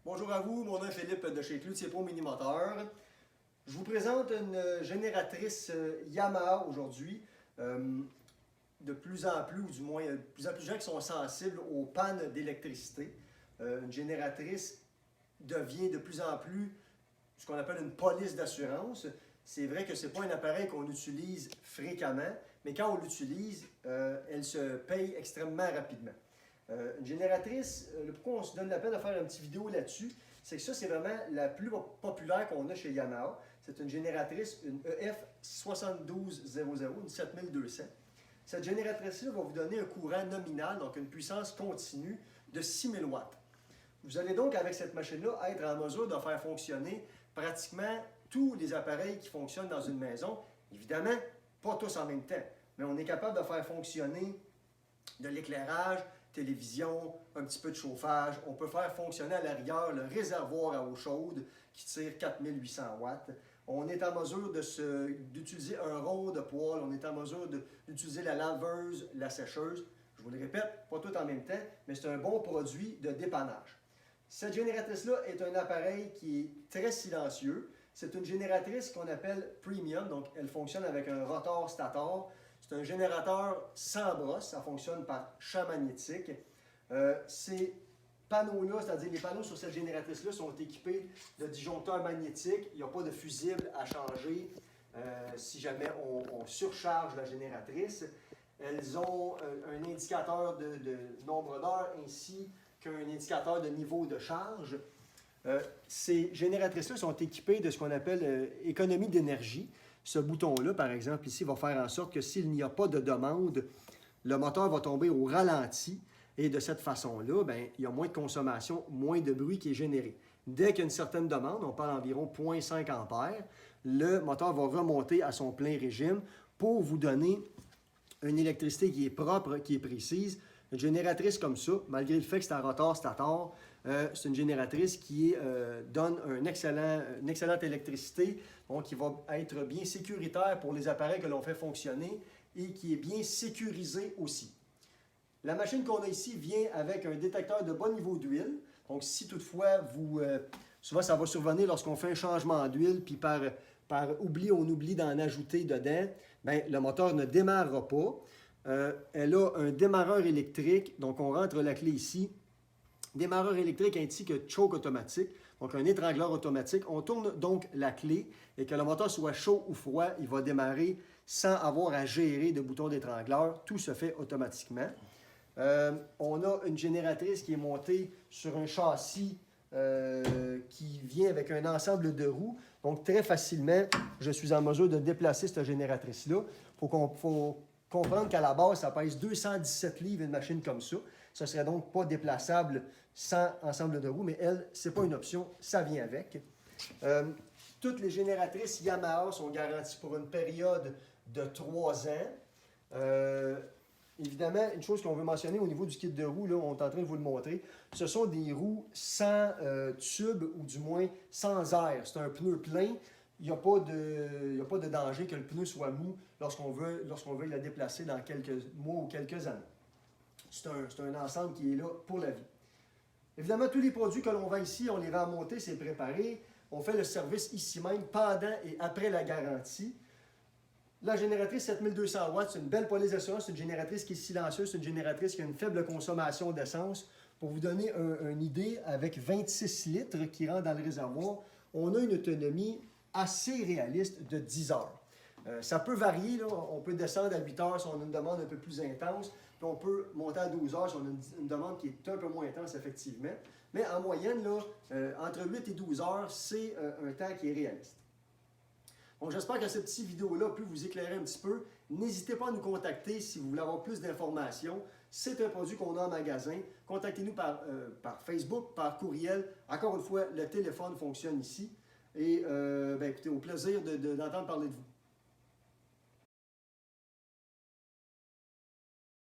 Bonjour à vous, mon nom est Philippe de chez Cloutier Pro Mini Moteur. Je vous présente une génératrice Yamaha aujourd'hui. De plus en plus, ou du moins de plus en plus de gens qui sont sensibles aux pannes d'électricité. Une génératrice devient de plus en plus ce qu'on appelle une police d'assurance. C'est vrai que ce n'est pas un appareil qu'on utilise fréquemment, mais quand on l'utilise, elle se paye extrêmement rapidement. Une génératrice, pourquoi on se donne la peine de faire une petite vidéo là-dessus, c'est que ça, c'est vraiment la plus populaire qu'on a chez Yamaha. C'est une génératrice, une EF7200, une 7200. Cette génératrice-là va vous donner un courant nominal, donc une puissance continue de 6000 watts. Vous allez donc, avec cette machine-là, être en mesure de faire fonctionner pratiquement tous les appareils qui fonctionnent dans une maison. Évidemment, pas tous en même temps, mais on est capable de faire fonctionner de l'éclairage, télévision, un petit peu de chauffage. On peut faire fonctionner à l'arrière le réservoir à eau chaude qui tire 4800 watts. On est en mesure d'utiliser un rond de poêle, on est en mesure d'utiliser la laveuse, la sécheuse. Je vous le répète, pas tout en même temps, mais c'est un bon produit de dépannage. Cette génératrice-là est un appareil qui est très silencieux. C'est une génératrice qu'on appelle premium, donc elle fonctionne avec un rotor stator. C'est un générateur sans brosse, ça fonctionne par champ magnétique. Ces panneaux-là, c'est-à-dire les panneaux sur cette génératrice-là sont équipés de disjoncteurs magnétiques. Il n'y a pas de fusible à changer si jamais on surcharge la génératrice. Elles ont un indicateur de nombre d'heures ainsi qu'un indicateur de niveau de charge. Ces génératrices-là sont équipées de ce qu'on appelle économie d'énergie. Ce bouton-là, par exemple, ici, va faire en sorte que s'il n'y a pas de demande, le moteur va tomber au ralenti et de cette façon-là, il y a moins de consommation, moins de bruit qui est généré. Dès qu'il y a une certaine demande, on parle d'environ 0,5 ampères, le moteur va remonter à son plein régime pour vous donner une électricité qui est propre, qui est précise. Une génératrice comme ça, malgré le fait que c'est un rotor stator, c'est une génératrice qui donne une excellente électricité, donc qui va être bien sécuritaire pour les appareils que l'on fait fonctionner et qui est bien sécurisée aussi. La machine qu'on a ici vient avec un détecteur de bon niveau d'huile. Donc si toutefois, souvent ça va survenir lorsqu'on fait un changement d'huile, puis par oubli, on oublie d'en ajouter dedans, le moteur ne démarrera pas. Elle a un démarreur électrique, donc on rentre la clé ici. Démarreur électrique ainsi que choke automatique, donc un étrangleur automatique. On tourne donc la clé et que le moteur soit chaud ou froid, il va démarrer sans avoir à gérer de bouton d'étrangleur. Tout se fait automatiquement. On a une génératrice qui est montée sur un châssis qui vient avec un ensemble de roues. Donc très facilement, je suis en mesure de déplacer cette génératrice-là. Il faut comprendre qu'à la base, ça pèse 217 livres, une machine comme ça. Ce ne serait donc pas déplaçable sans ensemble de roues, mais elle, ce n'est pas une option, ça vient avec. Toutes les génératrices Yamaha sont garanties pour une période de 3 ans. Évidemment, une chose qu'on veut mentionner au niveau du kit de roues, là, on est en train de vous le montrer, ce sont des roues sans tube ou du moins sans air. C'est un pneu plein. Il n'y a pas de danger que le pneu soit mou lorsqu'on veut le déplacer dans quelques mois ou quelques années. C'est un ensemble qui est là pour la vie. Évidemment, tous les produits que l'on vend ici, on les rend monter, c'est préparé. On fait le service ici même pendant et après la garantie. La génératrice 7200 watts, c'est une belle police d'assurance, c'est une génératrice qui est silencieuse, c'est une génératrice qui a une faible consommation d'essence. Pour vous donner une idée, avec 26 litres qui rentrent dans le réservoir, on a une autonomie assez réaliste de 10 heures. Ça peut varier, là. On peut descendre à 8 heures si on a une demande un peu plus intense, puis on peut monter à 12 heures si on a une demande qui est un peu moins intense, effectivement. Mais en moyenne, là, entre 8 et 12 heures, c'est un temps qui est réaliste. Donc, j'espère que cette petite vidéo-là a pu vous éclairer un petit peu. N'hésitez pas à nous contacter si vous voulez avoir plus d'informations. C'est un produit qu'on a en magasin. Contactez-nous par Facebook, par courriel. Encore une fois, le téléphone fonctionne ici. Et écoutez, au plaisir d'entendre parler de vous.